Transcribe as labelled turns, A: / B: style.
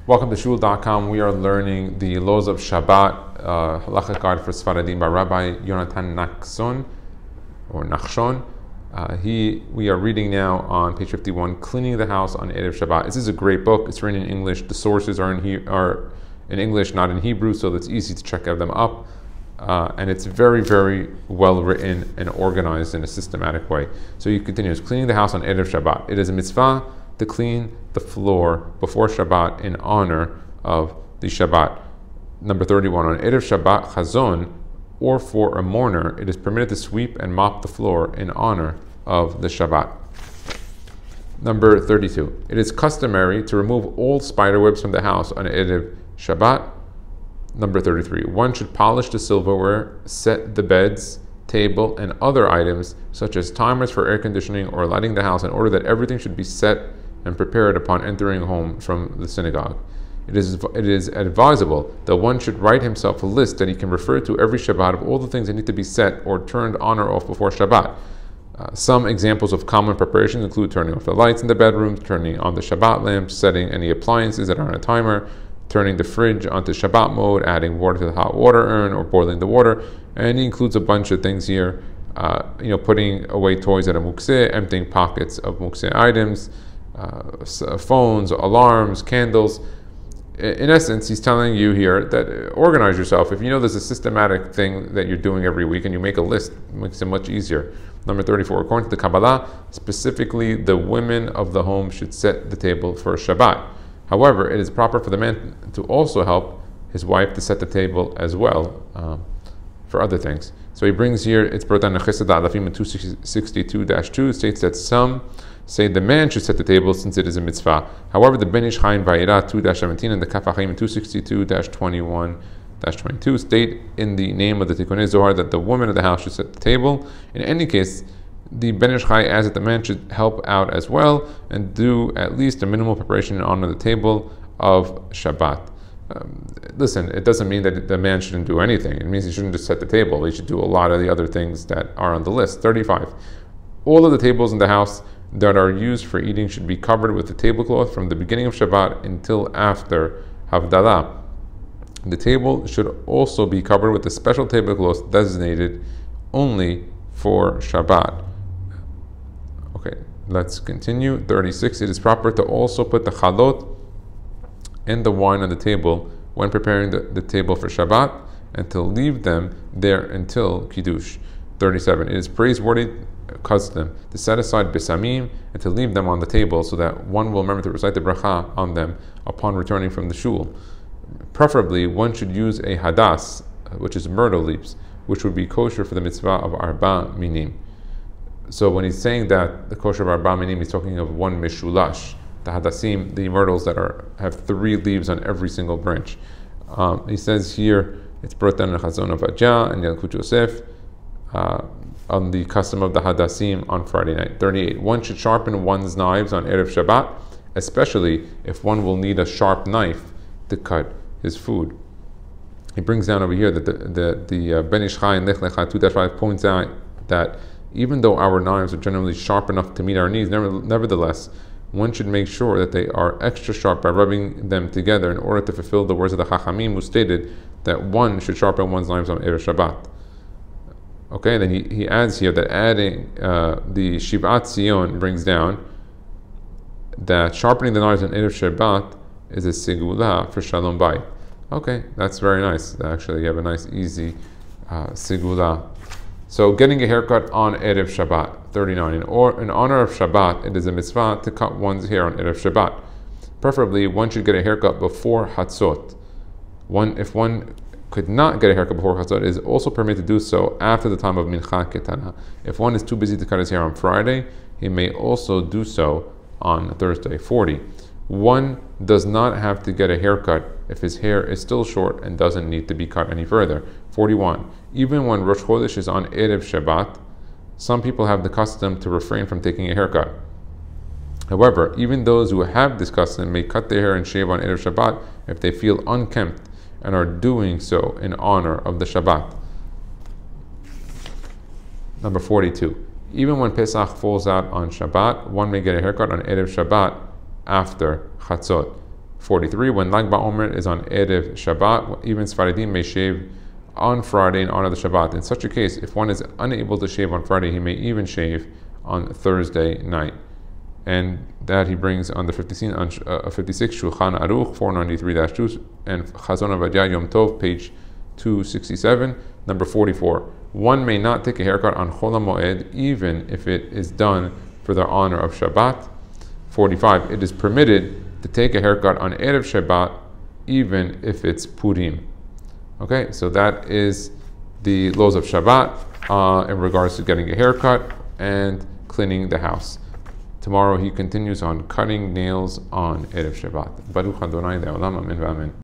A: Welcome to Shul.com. We are learning the laws of Shabbat, halacha guide for Sfaradim by Rabbi Yonatan Nachshon, or Nachshon. We are reading now on page 51, Cleaning the House on Erev Shabbat. This is a great book. It's written in English. The sources are in English, not in Hebrew, so it's easy to check them up. And it's very, very well written and organized in a systematic way. So he continues, cleaning the house on Erev Shabbat. It is a mitzvah to clean the floor before Shabbat in honor of the Shabbat. Number 31, on Erev Shabbat Chazon, or for a mourner, it is permitted to sweep and mop the floor in honor of the Shabbat. Number 32, it is customary to remove all spider webs from the house on Erev Shabbat. Number 33, one should polish the silverware, set the beds, table, and other items such as timers for air conditioning or lighting the house in order that everything should be set and prepared upon entering home from the synagogue. It is advisable that one should write himself a list that he can refer to every Shabbat of all the things that need to be set or turned on or off before Shabbat. Some examples of common preparations include turning off the lights in the bedroom, turning on the Shabbat lamps, setting any appliances that are on a timer, turning the fridge onto Shabbat mode, adding water to the hot water urn, or boiling the water. And he includes a bunch of things here, putting away toys at a mukseh, emptying pockets of mukseh items, phones, alarms, candles. In essence, he's telling you here that organize yourself. If you know there's a systematic thing that you're doing every week and you make a list, it makes it much easier. Number 34, according to the Kabbalah, specifically the women of the home should set the table for Shabbat. However, it is proper for the man to also help his wife to set the table as well for other things. So he brings here, it's brought down in Chesed Alafim 262-2, states that some say the man should set the table since it is a mitzvah. However, the Ben Ish Chai in Vayera 2-17 and the Kaf HaChaim 262-21-22 state in the name of the Tikkunei Zohar that the woman of the house should set the table. In any case, the Ben Ish Chai adds that the man should help out as well and do at least a minimal preparation in honor of the table of Shabbat. Listen, it doesn't mean that the man shouldn't do anything. It means he shouldn't just set the table. He should do a lot of the other things that are on the list. 35. All of the tables in the house that are used for eating should be covered with the tablecloth from the beginning of Shabbat until after Havdalah. The table should also be covered with a special tablecloth designated only for Shabbat. Okay, let's continue. 36. It is proper to also put the chalot and the wine on the table when preparing the table for Shabbat and to leave them there until Kiddush. 37. It is praiseworthy custom to set aside besamim and to leave them on the table so that one will remember to recite the bracha on them upon returning from the shul. Preferably, one should use a hadas, which is myrtle leaves, which would be kosher for the mitzvah of arba minim. So when he's saying that the kosher of arba minim, he's talking of one mishulash, the hadasim, the myrtles that have 3 leaves on every single branch. He says here, it's brought down in the Chazon of Ajah and Yalkut Yosef, on the custom of the Hadasim on Friday night. 38. One should sharpen one's knives on Erev Shabbat, especially if one will need a sharp knife to cut his food. He brings down over here that the Ben Ish Chai in Lech Lecha 2-5 points out that even though our knives are generally sharp enough to meet our needs, nevertheless, one should make sure that they are extra sharp by rubbing them together in order to fulfill the words of the Chachamim who stated that one should sharpen one's knives on Erev Shabbat. Okay, then he adds here that adding the Shivat Zion brings down that sharpening the knives on Erev Shabbat is a sigula for Shalom Bayit. Okay, that's very nice. Actually, you have a nice, easy sigula. So, getting a haircut on Erev Shabbat. 39. In honor of Shabbat, it is a mitzvah to cut one's hair on Erev Shabbat. Preferably, one should get a haircut before Hatzot. If one could not get a haircut before Chatzot, it is also permitted to do so after the time of Mincha Ketana. If one is too busy to cut his hair on Friday, he may also do so on Thursday. 40. One does not have to get a haircut if his hair is still short and doesn't need to be cut any further. 41. Even when Rosh Chodesh is on Erev Shabbat, some people have the custom to refrain from taking a haircut. However, even those who have this custom may cut their hair and shave on Erev Shabbat if they feel unkempt and are doing so in honor of the Shabbat. Number 42. Even when Pesach falls out on Shabbat, one may get a haircut on Erev Shabbat after Chatzot. 43. When Lag BaOmer is on Erev Shabbat, even Sfaradim may shave on Friday in honor of the Shabbat. In such a case, if one is unable to shave on Friday, he may even shave on Thursday night. And that he brings on the 56 Shulchan Aruch 493-2 and Chazon Avadia Yom Tov page 267. Number 44. One may not take a haircut on Chol HaMoed even if it is done for the honor of Shabbat. 45. It is permitted to take a haircut on Erev Shabbat even if it's Purim. Okay, so that is the laws of Shabbat in regards to getting a haircut and cleaning the house. Tomorrow he continues on cutting nails on Erev Shabbat. Baruch Adonai Le'olam, Amen v'Amen.